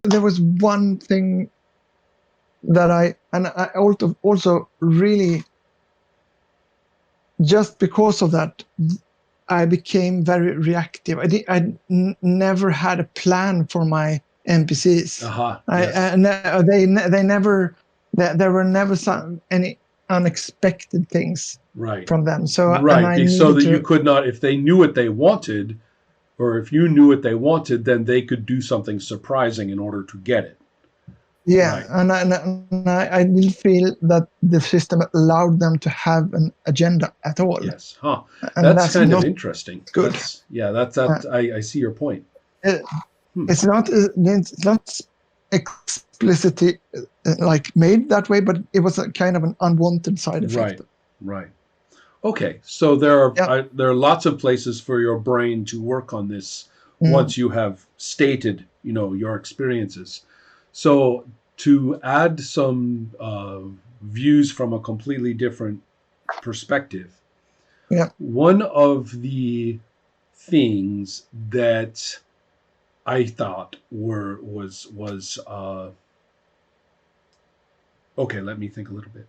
there was one thing that I also really, just because of that, I became very reactive. Never had a plan for my NPCs. Yes. They never, there were never any unexpected things Right. from them. So and Right. I So needed that you to, could not, if they knew what they wanted, or if you knew what they wanted, then they could do something surprising in order to get it. yeah, Right. and I didn't feel that the system allowed them to have an agenda at all, Yes. Huh. and That's that's kind of not interesting. good. That's, yeah, Uh, I see your point. it, Hmm. it's not explicitly like made that way, but it was a kind of an unwanted side effect. Right. Right. Okay. So there Yeah. are lots of places for your brain to work on this Mm. once you have stated, your experiences. So to add some views from a completely different perspective, Yeah. one of the things that I thought was okay. Let me think a little bit.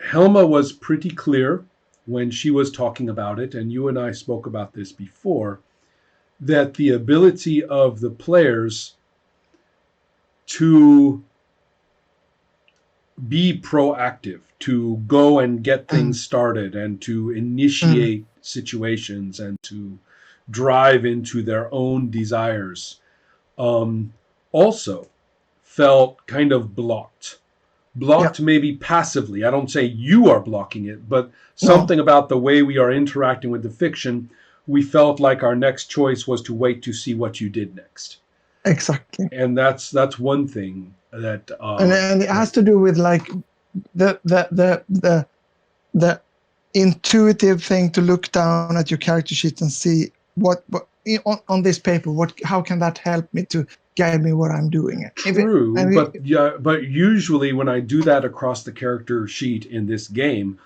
Helma was pretty clear when she was talking about it, and you and I spoke about this before, that the ability of the players to be proactive, to go and get Mm. things started, and to Mm. initiate situations and to drive into their own desires, um, also felt kind of blocked. Yeah. Blocked maybe passively. I don't say you are blocking it, but No. something about the way we are interacting with the fiction, we felt like our next choice was to wait to see what you did next. Exactly. And that's one thing that And it has to do with like the the the the the intuitive thing to look down at your character sheet and see what on this paper, how can that help me to guide me what I'm doing. If it, true, and but it, yeah, but usually when I do that across the character sheet in this game,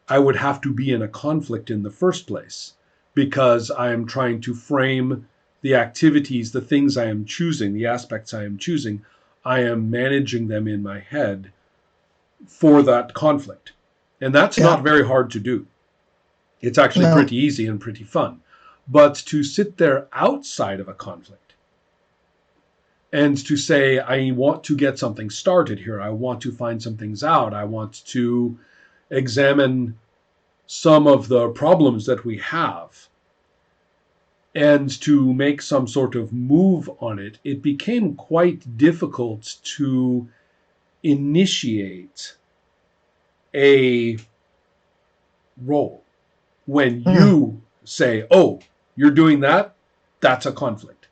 I would have to be in a conflict in the first place because I am trying to frame the activities, the things I am choosing, the aspects I am choosing. I am managing them in my head for that conflict. And that's yeah, not very hard to do. It's actually no, pretty easy and pretty fun. But to sit there outside of a conflict and to say, I want to get something started here, I want to find some things out, I want to examine some of the problems that we have and to make some sort of move on it, it became quite difficult to initiate a role. When mm, you say, oh, you're doing that, that's a conflict.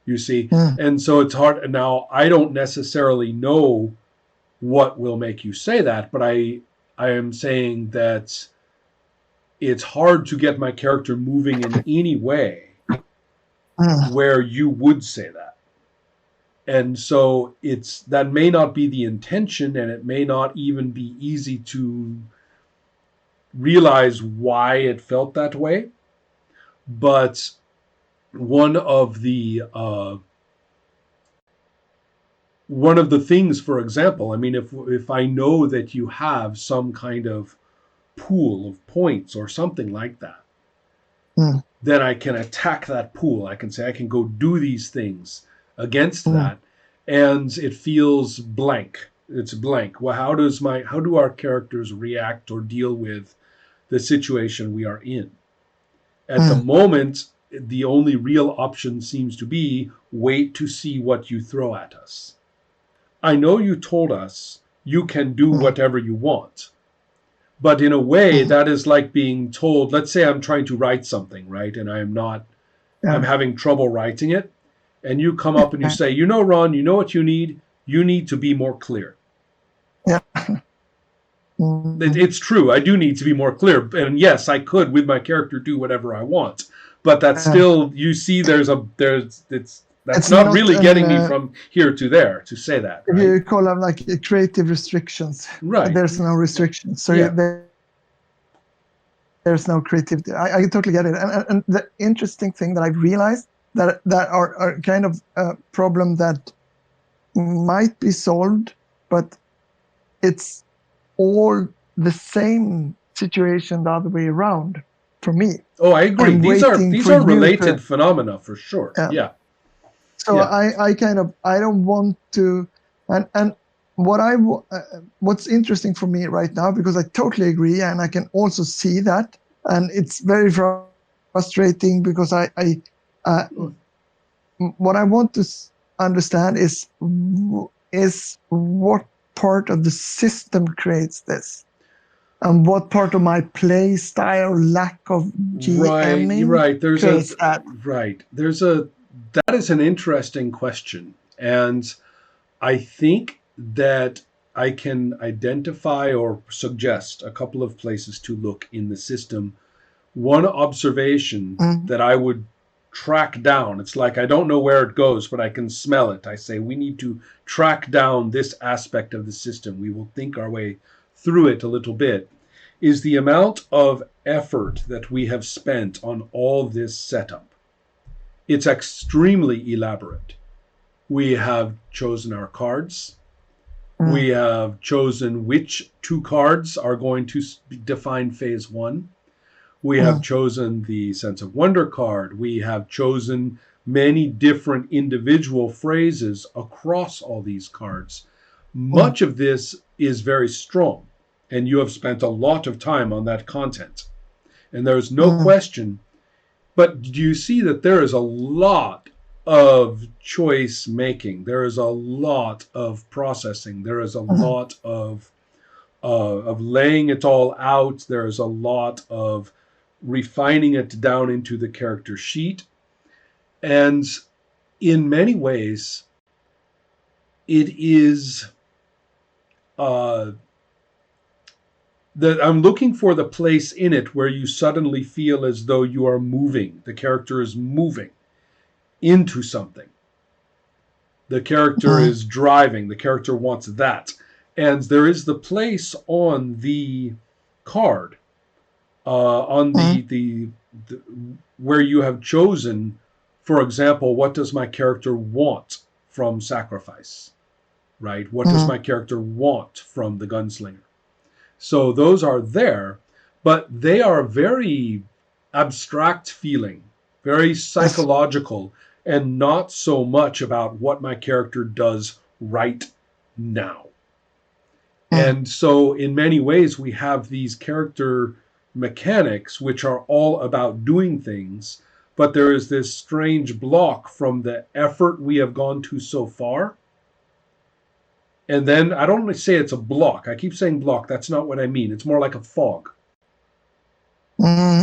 You see? mm, And so it's hard. Now, I don't necessarily know what will make you say that, but I am saying that it's hard to get my character moving in any way mm, where you would say that. And so it's that may not be the intention, and it may not even be easy to realize why it felt that way. But one of the things, for example, I mean, if I know that you have some kind of pool of points or something like that, mm, then I can attack that pool. I can say I can go do these things against mm, that, and it feels blank. It's blank. Well, how do our characters react or deal with the situation we are in? At the mm, moment, the only real option seems to be wait to see what you throw at us. I know you told us you can do mm, whatever you want, but in a way, mm, that is like being told, let's say I'm trying to write something, right? And I'm yeah, having trouble writing it. And you come up and you yeah, say, Ron, you know what you need? You need to be more clear. yeah, mm, It's true. I do need to be more clear. And yes, I could, with my character, do whatever I want. But that's yeah. still, you see, that's It's not not really an getting me from here to there to say that, if right? you call them like creative restrictions. Right. There's no restrictions, so Yeah. there's no creativity. I totally get it. And the interesting thing that I've realized that are kind of a problem that might be solved, but it's all the same situation the other way around for me. Oh, I agree. I'm These are waiting for you related to. phenomena for sure. Yeah. So Yeah. I don't want to, and what's interesting for me right now, because I totally agree and I can also see that, and it's very frustrating because uh, what I want to understand is what part of the system creates this, and what part of my play style lack of Right. You're GMing right. creates that. That is an interesting question. And I think that I can identify or suggest a couple of places to look in the system. One observation Mm, that I would track down, it's like I don't know where it goes, but I can smell it. I say we need to track down this aspect of the system. We will think our way through it a little bit. Is the amount of effort that we have spent on all this setup. It's extremely elaborate. We have chosen our cards. mm, We have chosen which two cards are going to define phase one. We have mm, chosen the Sense of Wonder card. We have chosen many different individual phrases across all these cards. mm, Much of this is very strong, and you have spent a lot of time on that content. And there's no mm, question. But do you see that there is a lot of choice making? There is a lot of processing. There is a mm, lot of laying it all out. There is a lot of refining it down into the character sheet. And in many ways, it is uh, that I'm looking for the place in it where you suddenly feel as though you are moving. The character is moving into something. The character mm, is driving. The character wants that. And there is the place on the card, on mm, the where you have chosen, for example, what does my character want from sacrifice, right? What does mm. my character want from the gunslinger? So those are there, but they are very abstract feeling, very Yes. psychological, and not so much about what my character does right now. Mm, And so, in many ways, we have these character mechanics which are all about doing things, but there is this strange block from the effort we have gone to so far. And then I don't want to say it's a block. I keep saying block. That's not what I mean. It's more like a fog.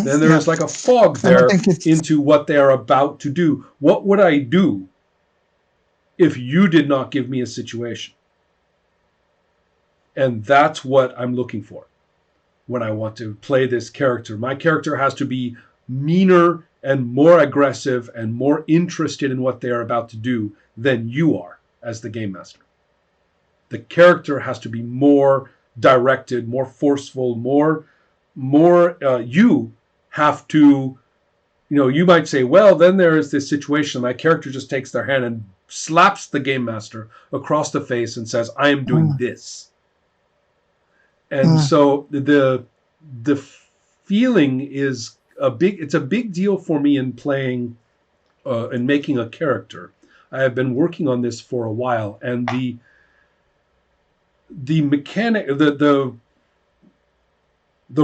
Then there yeah. is like a fog And I there think it's. into what they are about to do. What would I do if you did not give me a situation? And that's what I'm looking for when I want to play this character. My character has to be meaner and more aggressive and more interested in what they are about to do than you are as the game master. The character has to be more directed, more forceful, more you have to, you might say, well, then there is this situation. My character just takes their hand and slaps the game master across the face and says, I am doing Mm, this. And mm, so the feeling is it's a big deal for me in playing and making a character. I have been working on this for a while, and the mechanic, the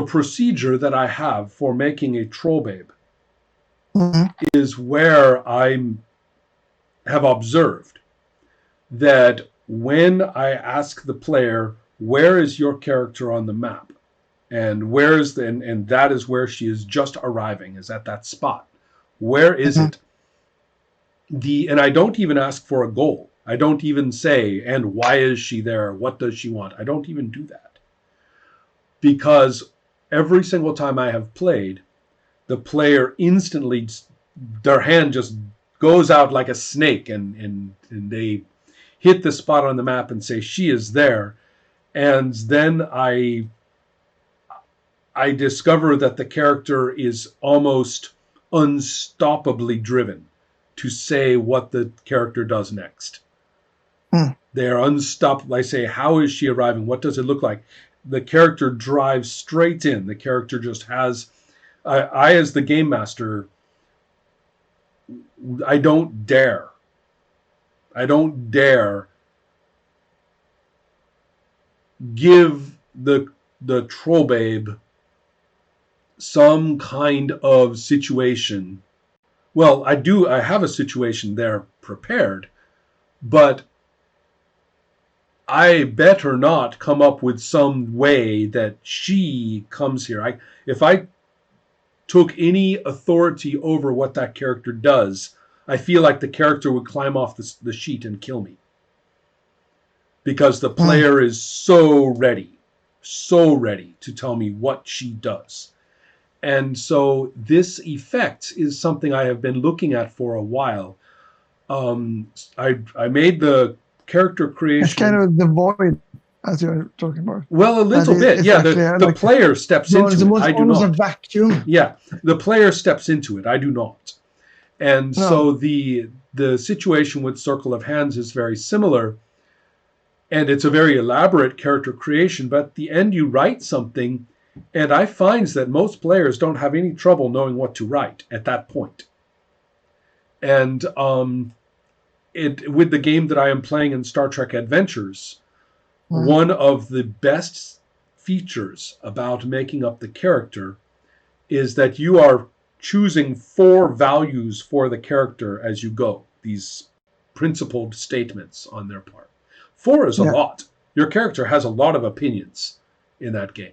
procedure that I have for making a troll babe mm, is where I have observed that when I ask the player, where is your character on the map? And where is and that is where she is just arriving, is at that spot. Where is mm, it? And I don't even ask for a goal. I don't even say, and why is she there? What does she want? I don't even do that. Because every single time I have played, the player instantly, their hand just goes out like a snake, and they hit the spot on the map and say she is there. And then I discover that the character is almost unstoppably driven to say what the character does next. Hmm. They're unstoppable. I say, how is she arriving? What does it look like? The character drives straight in. The character just has. I as the game master, I don't dare. I don't dare give the troll babe some kind of situation. Well, I do. I have a situation there prepared, but I better not come up with some way that she comes here. If I took any authority over what that character does, I feel like the character would climb off the sheet and kill me. Because the player is so ready to tell me what she does. And so this effect is something I have been looking at for a while. I made the character creation. It's kind of the void, as you're talking about. Well, a little bit, yeah. The player steps into it. I do not. A vacuum. Yeah, the player steps into it. I do not. And so the situation with Circle of Hands is very similar. And it's a very elaborate character creation. But at the end, you write something. And I find that most players don't have any trouble knowing what to write at that point. And with the game that I am playing in Star Trek Adventures, one of the best features about making up the character is that you are choosing 4 values for the character as you go, these principled statements on their part. 4 is a lot. Your character has a lot of opinions in that game.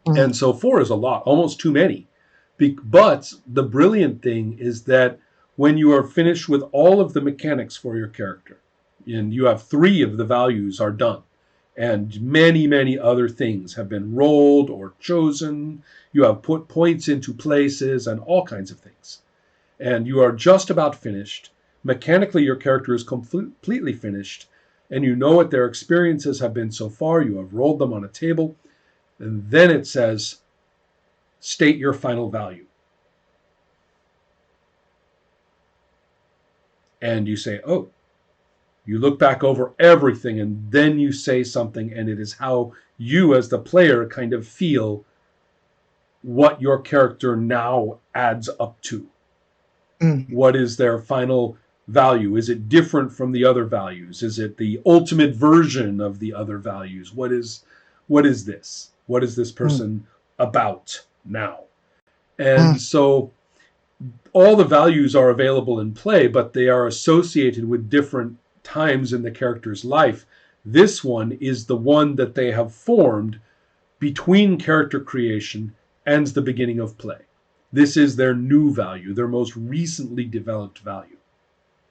And so 4 is a lot, almost too many. But the brilliant thing is that when you are finished with all of the mechanics for your character, and you have 3 of the values are done, and many, many other things have been rolled or chosen, you have put points into places and all kinds of things, and you are just about finished. Mechanically, your character is completely finished, and you know what their experiences have been so far. You have rolled them on a table. And then it says, state your final value. And you say, oh, you look back over everything and then you say something, and it is how you as the player kind of feel what your character now adds up to. What is their final value? Is it different from the other values? Is it the ultimate version of the other values? What is this? What is this person about now? And so all the values are available in play, but they are associated with different times in the character's life. This one is the one that they have formed between character creation and the beginning of play. This is their new value, their most recently developed value.